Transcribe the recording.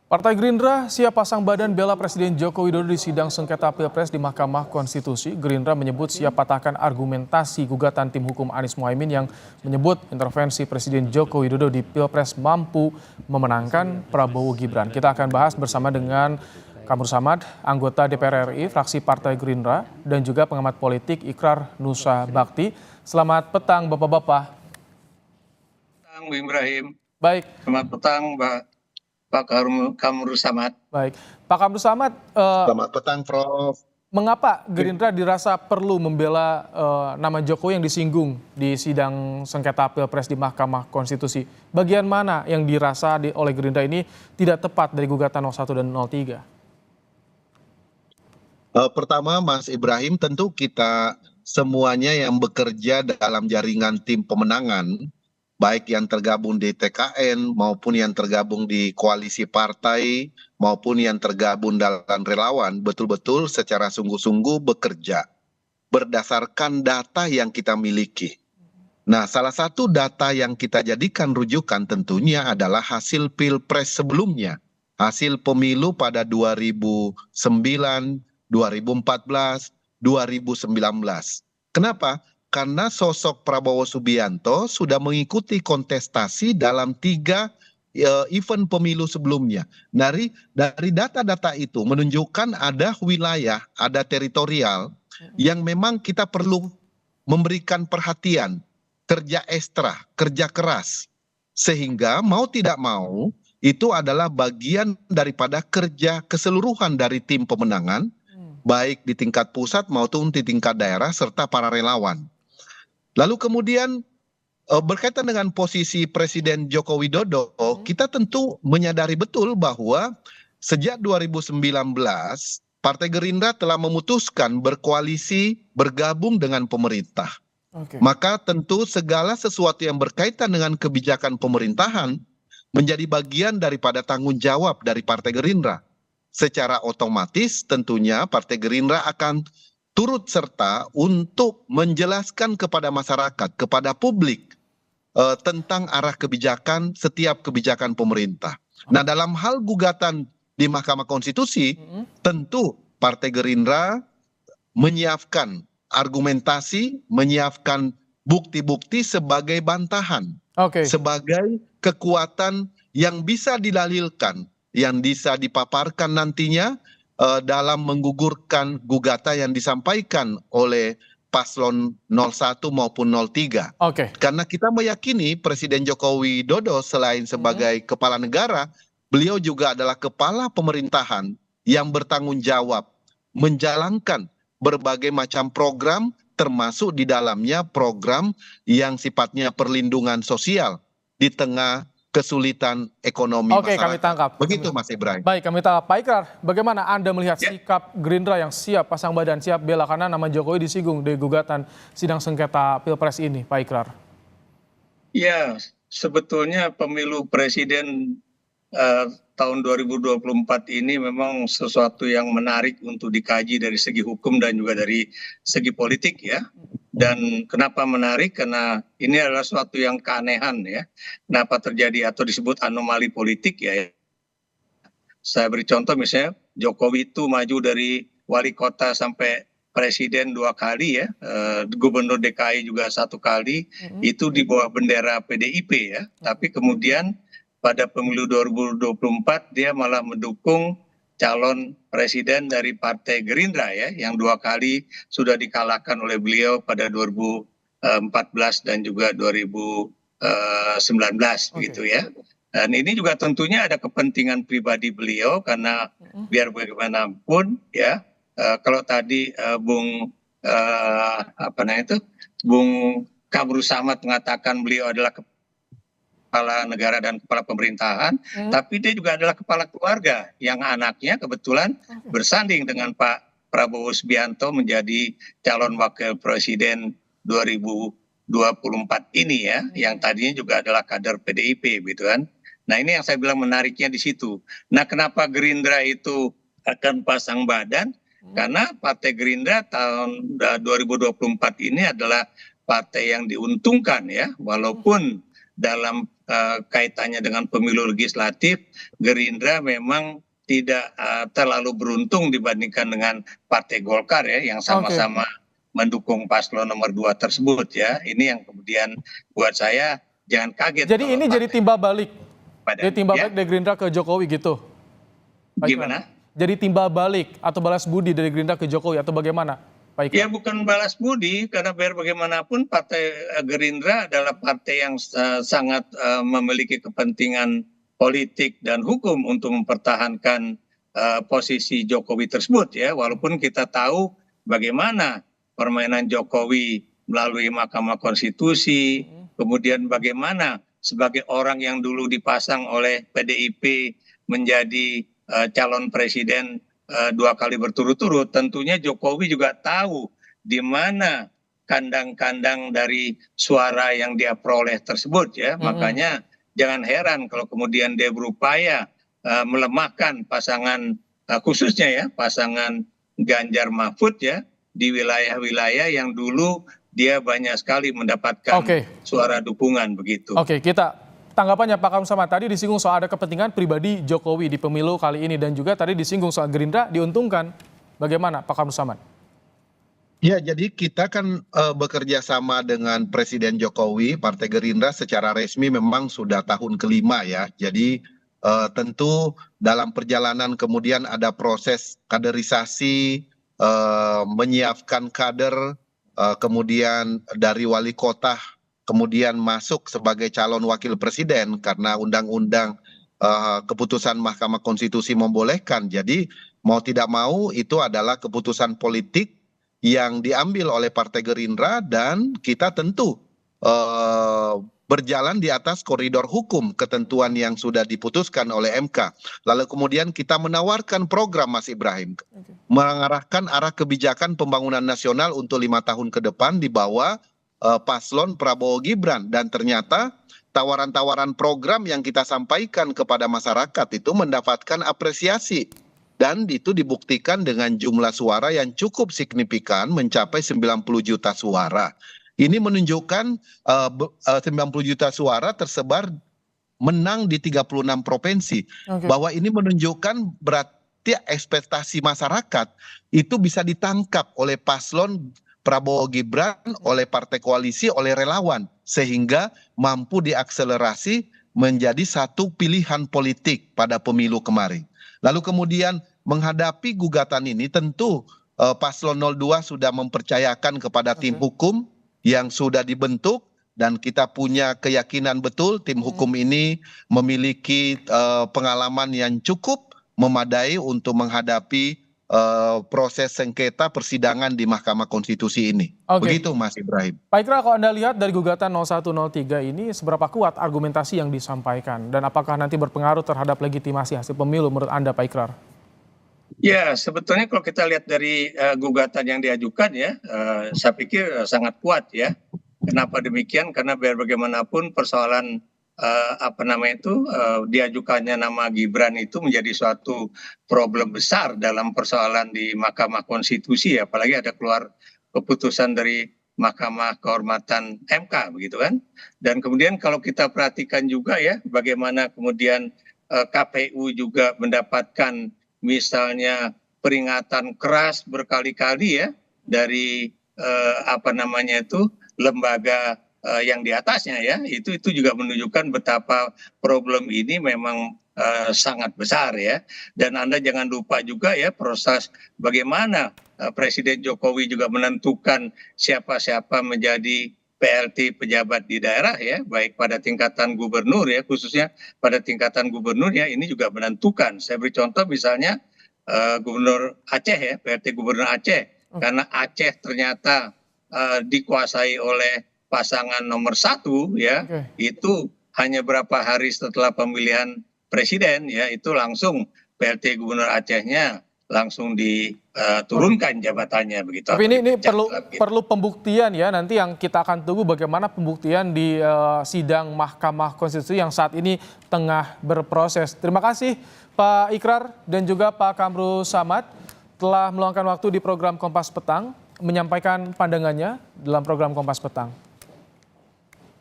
Partai Gerindra siap pasang badan bela Presiden Joko Widodo di sidang sengketa Pilpres di Mahkamah Konstitusi. Gerindra menyebut siap patahkan argumentasi gugatan tim hukum Anies Mohaimin yang menyebut intervensi Presiden Joko Widodo di Pilpres mampu memenangkan Prabowo Gibran. Kita akan bahas bersama dengan Kamru Samad, anggota DPR RI, fraksi Partai Gerindra, dan juga pengamat politik Ikrar Nusa Bakti. Selamat petang Bapak-Bapak. Petang, Bu Ibrahim. Baik. Selamat petang, Pak Kamru Samad. Baik, Pak Kamru Samad, Selamat petang, Prof. mengapa Gerindra dirasa perlu membela nama Jokowi yang disinggung di sidang sengketa Pilpres di Mahkamah Konstitusi? Bagian mana yang dirasa oleh Gerindra ini tidak tepat dari gugatan 01 dan 03? Pertama, Mas Ibrahim, tentu kita semuanya yang bekerja dalam jaringan tim pemenangan, baik yang tergabung di TKN maupun yang tergabung di koalisi partai maupun yang tergabung dalam relawan, betul-betul secara sungguh-sungguh bekerja berdasarkan data yang kita miliki. Nah, salah satu data yang kita jadikan rujukan tentunya adalah hasil Pilpres sebelumnya, hasil pemilu pada 2009, 2014, 2019. Kenapa? Karena sosok Prabowo Subianto sudah mengikuti kontestasi dalam 3 event pemilu sebelumnya. Dari data-data itu menunjukkan ada wilayah, ada teritorial yang memang kita perlu memberikan perhatian, kerja ekstra, kerja keras. Sehingga mau tidak mau itu adalah bagian daripada kerja keseluruhan dari tim pemenangan, baik di tingkat pusat maupun di tingkat daerah serta para relawan. Lalu kemudian berkaitan dengan posisi Presiden Joko Widodo, kita tentu menyadari betul bahwa sejak 2019 Partai Gerindra telah memutuskan berkoalisi bergabung dengan pemerintah. Maka tentu segala sesuatu yang berkaitan dengan kebijakan pemerintahan menjadi bagian daripada tanggung jawab dari Partai Gerindra. Secara otomatis tentunya Partai Gerindra akan turut serta untuk menjelaskan kepada masyarakat, kepada publik tentang arah kebijakan, setiap kebijakan pemerintah. Nah, dalam hal gugatan di Mahkamah Konstitusi, tentu Partai Gerindra menyiapkan argumentasi, menyiapkan bukti-bukti sebagai bantahan, sebagai kekuatan yang bisa didalilkan, yang bisa dipaparkan nantinya dalam menggugurkan gugatan yang disampaikan oleh paslon 01 maupun 03. Karena kita meyakini Presiden Joko Widodo selain sebagai kepala negara, beliau juga adalah kepala pemerintahan yang bertanggung jawab menjalankan berbagai macam program, termasuk di dalamnya program yang sifatnya perlindungan sosial di tengah kesulitan ekonomi masyarakat. Kami tangkap. Begitu Mas Ibrahim. Baik, kami tangkap. Pak Ikrar, bagaimana Anda melihat sikap Gerindra yang siap pasang badan, siap bela karena nama Jokowi disinggung di gugatan sidang sengketa Pilpres ini, Pak Ikrar? Ya, sebetulnya pemilu presiden tahun 2024 ini memang sesuatu yang menarik untuk dikaji dari segi hukum dan juga dari segi politik ya. Dan kenapa menarik? Karena ini adalah suatu yang keanehan ya. Kenapa terjadi atau disebut anomali politik ya. Saya beri contoh misalnya Jokowi itu maju dari wali kota sampai presiden 2 kali ya. Gubernur DKI juga 1 kali. Itu di bawah bendera PDIP ya. Tapi kemudian pada pemilu 2024 dia malah mendukung calon presiden dari Partai Gerindra ya, yang 2 kali sudah dikalahkan oleh beliau pada 2014 dan juga 2019 begitu ya. Dan ini juga tentunya ada kepentingan pribadi beliau karena biar bagaimanapun ya, kalau tadi Bung Kamru Samad mengatakan beliau adalah kepala negara dan kepala pemerintahan, tapi dia juga adalah kepala keluarga yang anaknya kebetulan bersanding dengan Pak Prabowo Subianto menjadi calon wakil presiden 2024 ini ya, yang tadinya juga adalah kader PDIP gitu kan. Nah, ini yang saya bilang menariknya di situ. Nah, kenapa Gerindra itu akan pasang badan? Karena Partai Gerindra tahun 2024 ini adalah partai yang diuntungkan ya, walaupun dalam kaitannya dengan pemilu legislatif, Gerindra memang tidak terlalu beruntung dibandingkan dengan Partai Golkar ya, yang sama-sama mendukung paslon nomor 2 tersebut ya. Ini yang kemudian buat saya jangan kaget. Jadi ini jadi timbal balik. Jadi timbal ya, balik dari Gerindra ke Jokowi gitu. Pak Ikrar. Gimana? Jadi timbal balik atau balas budi dari Gerindra ke Jokowi atau bagaimana, Pak Ikrar? Ya bukan balas budi, karena biar bagaimanapun Partai Gerindra adalah partai yang sangat memiliki kepentingan politik dan hukum untuk mempertahankan posisi Jokowi tersebut ya. Walaupun kita tahu bagaimana permainan Jokowi melalui Mahkamah Konstitusi, kemudian bagaimana sebagai orang yang dulu dipasang oleh PDIP menjadi calon presiden 2 kali berturut-turut, tentunya Jokowi juga tahu di mana kandang-kandang dari suara yang dia peroleh tersebut ya. Makanya jangan heran kalau kemudian dia berupaya melemahkan pasangan khususnya ya pasangan Ganjar Mahfud ya di wilayah-wilayah yang dulu dia banyak sekali mendapatkan suara dukungan begitu. Oke, kita tanggapannya Pak Kamrusamad, tadi disinggung soal ada kepentingan pribadi Jokowi di pemilu kali ini dan juga tadi disinggung soal Gerindra diuntungkan. Bagaimana Pak Kamrusamad? Ya, jadi kita kan bekerja sama dengan Presiden Jokowi, Partai Gerindra secara resmi memang sudah tahun kelima ya. Jadi tentu dalam perjalanan kemudian ada proses kaderisasi, menyiapkan kader, kemudian dari wali kota kemudian masuk sebagai calon wakil presiden karena undang-undang keputusan Mahkamah Konstitusi membolehkan. Jadi mau tidak mau itu adalah keputusan politik yang diambil oleh Partai Gerindra dan kita tentu berjalan di atas koridor hukum ketentuan yang sudah diputuskan oleh MK. Lalu kemudian kita menawarkan program Mas Ibrahim, mengarahkan arah kebijakan pembangunan nasional untuk 5 tahun ke depan di bawah paslon Prabowo Gibran, dan ternyata tawaran-tawaran program yang kita sampaikan kepada masyarakat itu mendapatkan apresiasi dan itu dibuktikan dengan jumlah suara yang cukup signifikan mencapai 90 juta suara. Ini menunjukkan 90 juta suara tersebar menang di 36 provinsi. Bahwa ini menunjukkan berarti ekspektasi masyarakat itu bisa ditangkap oleh paslon Prabowo Gibran, oleh partai koalisi, oleh relawan. Sehingga mampu diakselerasi menjadi satu pilihan politik pada pemilu kemarin. Lalu kemudian menghadapi gugatan ini tentu paslon 02 sudah mempercayakan kepada tim hukum yang sudah dibentuk dan kita punya keyakinan betul tim hukum ini memiliki pengalaman yang cukup memadai untuk menghadapi proses sengketa persidangan di Mahkamah Konstitusi ini. Begitu Mas Ibrahim. Pak Ikrar, kalau Anda lihat dari gugatan 0103 ini seberapa kuat argumentasi yang disampaikan dan apakah nanti berpengaruh terhadap legitimasi hasil pemilu menurut Anda Pak Ikrar? Ya, sebetulnya kalau kita lihat dari gugatan yang diajukan ya, saya pikir sangat kuat ya. Kenapa demikian? Karena biar bagaimanapun persoalan diajukannya nama Gibran itu menjadi suatu problem besar dalam persoalan di Mahkamah Konstitusi, apalagi ada keluar keputusan dari Mahkamah Kehormatan MK begitu kan. Dan kemudian kalau kita perhatikan juga ya, bagaimana kemudian KPU juga mendapatkan misalnya peringatan keras berkali-kali ya dari lembaga yang di atasnya ya, itu juga menunjukkan betapa problem ini memang sangat besar ya. Dan Anda jangan lupa juga ya proses bagaimana Presiden Jokowi juga menentukan siapa-siapa menjadi PLT pejabat di daerah ya, baik pada tingkatan gubernur ya, khususnya pada tingkatan gubernur ya, ini juga menentukan. Saya beri contoh misalnya Gubernur Aceh ya, PLT Gubernur Aceh, karena Aceh ternyata dikuasai oleh pasangan nomor 1 ya, itu hanya berapa hari setelah pemilihan presiden ya, itu langsung PLT Gubernur Acehnya langsung diturunkan jabatannya begitu. Tapi ini perlu pembuktian ya, nanti yang kita akan tunggu bagaimana pembuktian di sidang Mahkamah Konstitusi yang saat ini tengah berproses. Terima kasih Pak Ikrar dan juga Pak Kamrusamad telah meluangkan waktu di program Kompas Petang menyampaikan pandangannya dalam program Kompas Petang.